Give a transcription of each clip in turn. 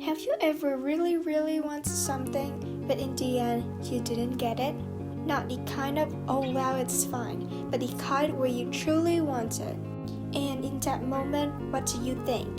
Have you ever really wanted something, but in the end, you didn't get it? Not the kind of, oh wow, it's fine, but the kind where you truly want it. And in that moment, what do you think?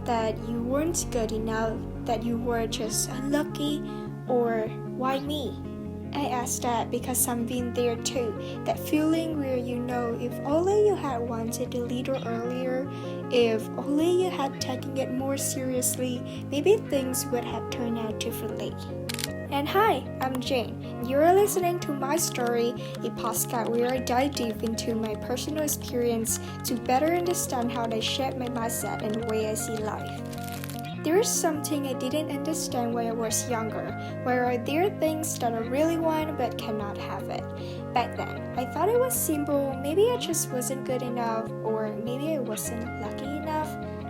That you weren't good enough, that you were just unlucky, or why me? I ask that because I've been there too, that feeling where you know if only you had wanted a little earlier, if only you had taken it more seriously, maybe things would have turned out differently. And hi, I'm Jane. You're listening to My Story, a podcast where I dive deep into my personal experience to better understand how they shape my mindset and the way I see life. There is something I didn't understand when I was younger, where there are things that I really want but cannot have it. Back then, I thought it was simple, maybe I just wasn't good enough, or maybe I wasn't lucky enough.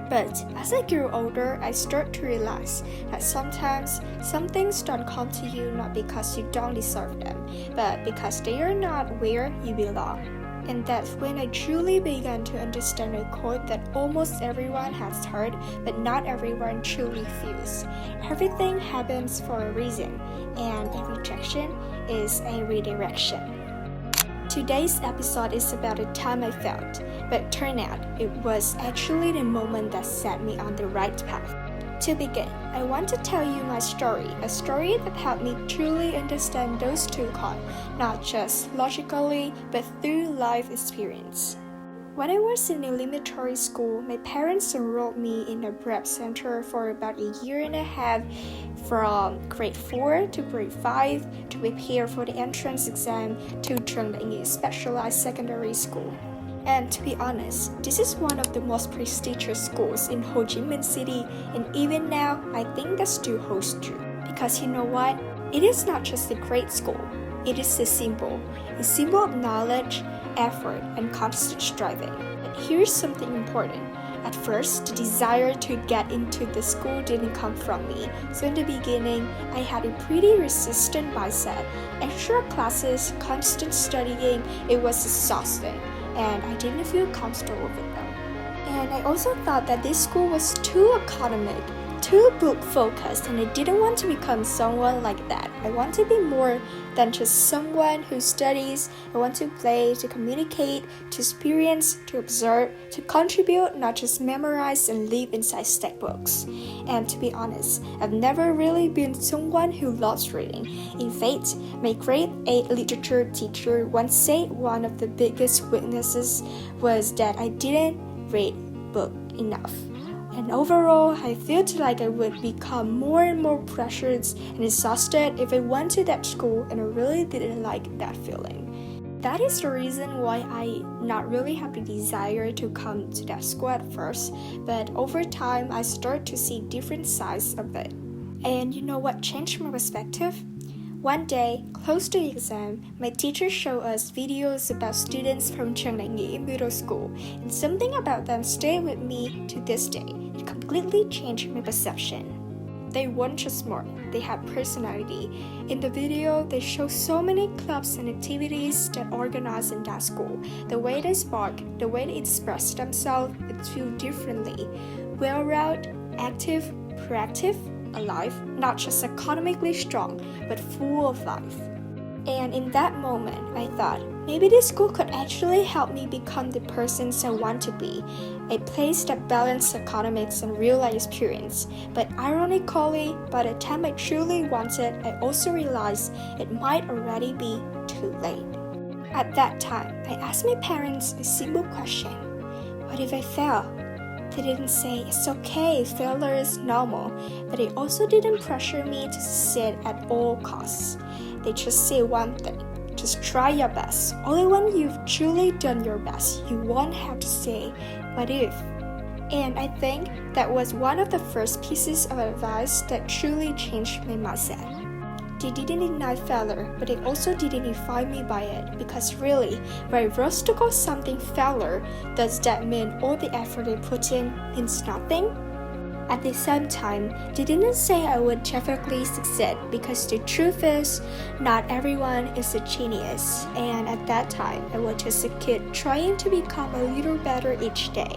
But as I grew older, I started to realize that sometimes some things don't come to you not because you don't deserve them, but because they are not where you belong. And that's when I truly began to understand a quote that almost everyone has heard, but not everyone truly feels. Everything happens for a reason, and a rejection is a redirection. Today's episode is about a time I felt, but turned out it was actually the moment that set me on the right path. To begin, I want to tell you my story, a story that helped me truly understand those two concepts, not just logically, but through life experience. When I was in elementary school, my parents enrolled me in a prep center for about a year and a half, from grade 4 to grade 5, to prepare for the entrance exam to Tran specialized secondary school. And to be honest, this is one of the most prestigious schools in Ho Chi Minh City, and even now, I think that still holds true. Because you know what? It is not just a great school, it is a symbol of knowledge, effort, and constant striving. And here's something important. At first, the desire to get into the school didn't come from me, so in the beginning, I had a pretty resistant mindset. Extra classes, constant studying, it was exhausting. And I didn't feel comfortable with them. And I also thought that this school was too academic, too book-focused, and I didn't want to become someone like that. I want to be more than just someone who studies. I want to play, to communicate, to experience, to observe, to contribute, not just memorize and live inside textbooks. And to be honest, I've never really been someone who loves reading. In fact, my grade 8 literature teacher once said one of the biggest weaknesses was that I didn't read books enough. And overall, I felt like I would become more and more pressured and exhausted if I went to that school, and I really didn't like that feeling. That is the reason why I not really have the desire to come to that school at first, but over time, I started to see different sides of it. And you know what changed my perspective? One day, close to the exam, my teacher showed us videos about students from Nghia Middle School, and something about them stayed with me to this day. It completely changed my perception. They weren't just smart, they had personality. In the video, they showed so many clubs and activities that organized in that school. The way they spoke, the way they expressed themselves, it felt differently. Well-rounded, active, proactive, alive, not just academically strong, but full of life. And in that moment, I thought, maybe this school could actually help me become the person I want to be, a place that balances academics and real-life experience. But ironically, by the time I truly wanted, I also realized it might already be too late. At that time, I asked my parents a simple question: what if I fail? They didn't say, it's okay, failure is normal, but they also didn't pressure me to succeed at all costs. They just say one thing: just try your best. Only when you've truly done your best, you won't have to say, what if? And I think that was one of the first pieces of advice that truly changed my mindset. They didn't deny failure, but they also didn't define me by it, because really, when I rose to call something failure, does that mean all the effort I put in means nothing? At the same time, they didn't say I would definitely succeed, because the truth is, not everyone is a genius, and at that time, I was just a kid trying to become a little better each day.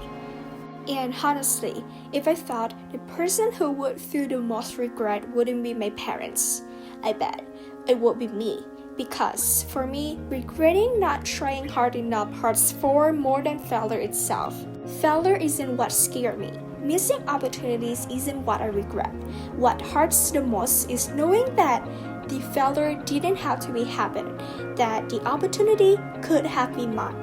And honestly, if I thought the person who would feel the most regret wouldn't be my parents, I bet it would be me. Because for me, regretting not trying hard enough hurts far more than failure itself. Failure isn't what scared me. Missing opportunities isn't what I regret. What hurts the most is knowing that the failure didn't have to be happening, that the opportunity could have been mine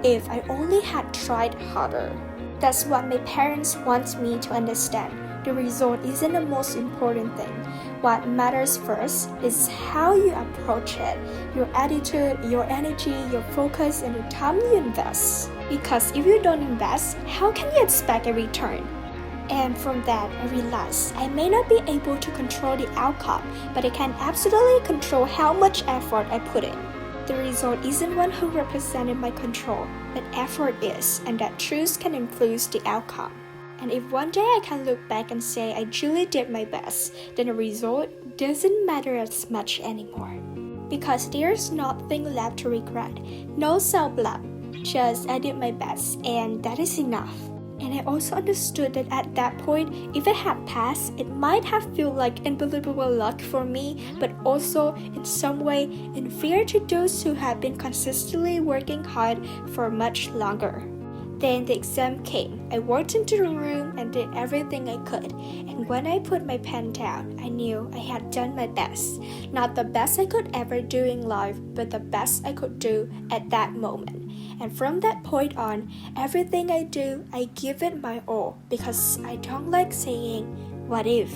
if I only had tried harder. That's what my parents want me to understand. The result isn't the most important thing. What matters first is how you approach it, your attitude, your energy, your focus, and the time you invest. Because if you don't invest, how can you expect a return? And from that, I realized I may not be able to control the outcome, but I can absolutely control how much effort I put in. The result isn't 100% in my control, but effort is, and that truth can influence the outcome. And if one day I can look back and say I truly did my best, then the result doesn't matter as much anymore. Because there's nothing left to regret, no self-blame, just I did my best, and that is enough. And I also understood that at that point, if I had passed, it might have felt like unbelievable luck for me, but also in some way unfair to those who have been consistently working hard for much longer. Then the exam came. I walked into the room and did everything I could. And when I put my pen down, I knew I had done my best. Not the best I could ever do in life, but the best I could do at that moment. And from that point on, everything I do, I give it my all because I don't like saying, what if?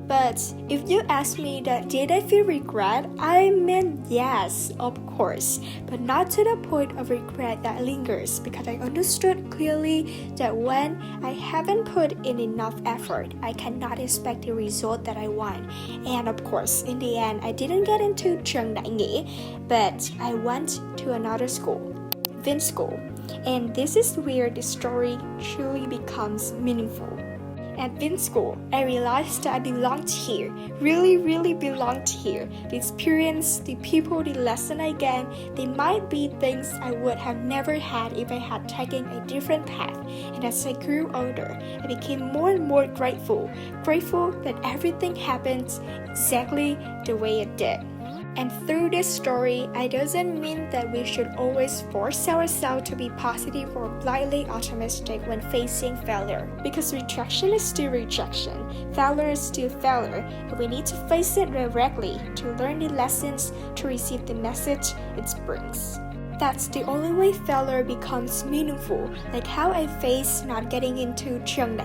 But if you ask me that did I feel regret, I mean yes, of course, but not to the point of regret that lingers because I understood clearly that when I haven't put in enough effort, I cannot expect the result that I want. And of course, in the end, I didn't get into Tran, but I went to another school, Vin School, and this is where the story truly becomes meaningful. At Vin School, I realized that I belonged here, really belonged here. The experience, the people, the lesson I gained, they might be things I would have never had if I had taken a different path. And as I grew older, I became more and more grateful that everything happened exactly the way it did. And through this story, it doesn't mean that we should always force ourselves to be positive or blindly optimistic when facing failure. Because rejection is still rejection, failure is still failure, and we need to face it directly to learn the lessons, to receive the message it brings. That's the only way failure becomes meaningful, like how I faced not getting into Tran.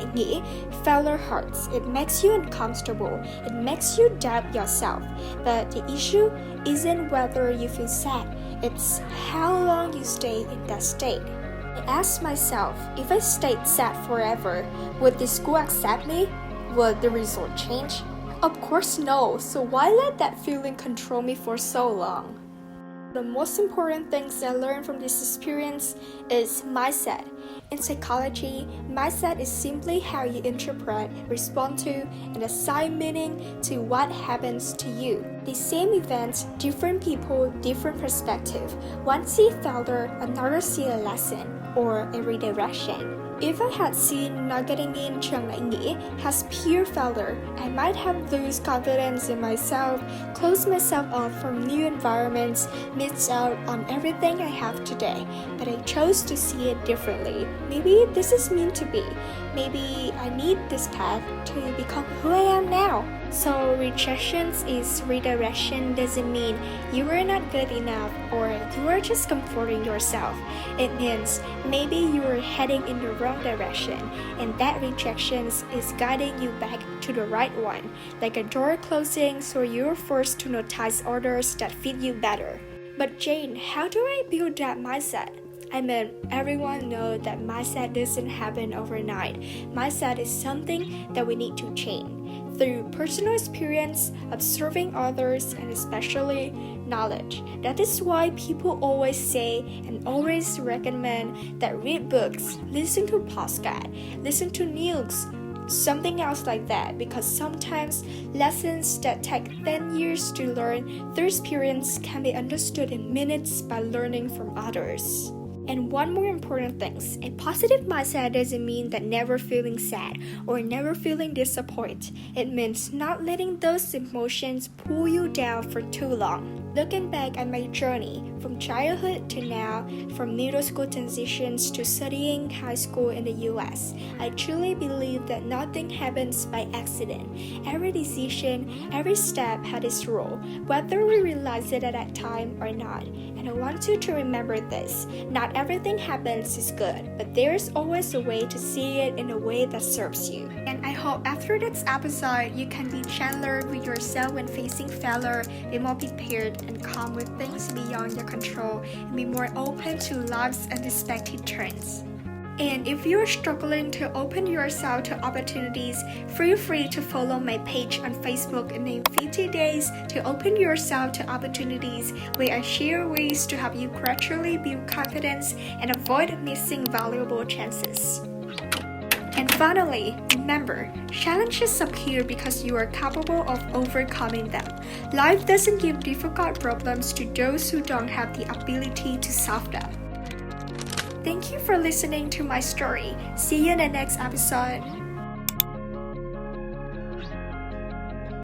Failure hurts, it makes you uncomfortable, it makes you doubt yourself. But the issue isn't whether you feel sad, it's how long you stay in that state. I asked myself, if I stayed sad forever, would the school accept me? Would the result change? Of course no, so why let that feeling control me for so long? The most important things I learned from this experience is mindset. In psychology, mindset is simply how you interpret, respond to, and assign meaning to what happens to you. The same event, different people, different perspective. One see failure, another see a lesson or a redirection. If I had seen not getting in Tran as pure failure, I might have lost confidence in myself, closed myself off from new environments, missed out on everything I have today. But I chose to see it differently. Maybe this is meant to be. Maybe I need this path to become who I am now. So rejection is redirection doesn't mean you are not good enough or you are just comforting yourself. It means maybe you are heading in the wrong direction and that rejection is guiding you back to the right one, like a door closing so you're forced to notice others that fit you better. But Jane, how do I build that mindset? I mean, everyone knows that mindset doesn't happen overnight. Mindset is something that we need to change through personal experience, observing others, and especially knowledge. That is why people always say and always recommend that read books, listen to podcasts, listen to news, something else like that, because sometimes lessons that take 10 years to learn through experience can be understood in minutes by learning from others. And one more important thing, a positive mindset doesn't mean that never feeling sad or never feeling disappointed. It means not letting those emotions pull you down for too long. Looking back at my journey from childhood to now, from middle school transitions to studying high school in the US, I truly believe that nothing happens by accident. Every decision, every step had its role, whether we realize it at that time or not. And I want you to remember this. Not everything happens is good, but there's always a way to see it in a way that serves you. And I hope after this episode, you can be gentler with yourself when facing failure, be more prepared and calm with things beyond your control, and be more open to life's unexpected turns. And if you're struggling to open yourself to opportunities, feel free to follow my page on Facebook named 50 Days to Open Yourself to Opportunities, where I share ways to help you gradually build confidence and avoid missing valuable chances. And finally, remember, challenges appear because you are capable of overcoming them. Life doesn't give difficult problems to those who don't have the ability to solve them. Thank you for listening to my story. See you in the next episode.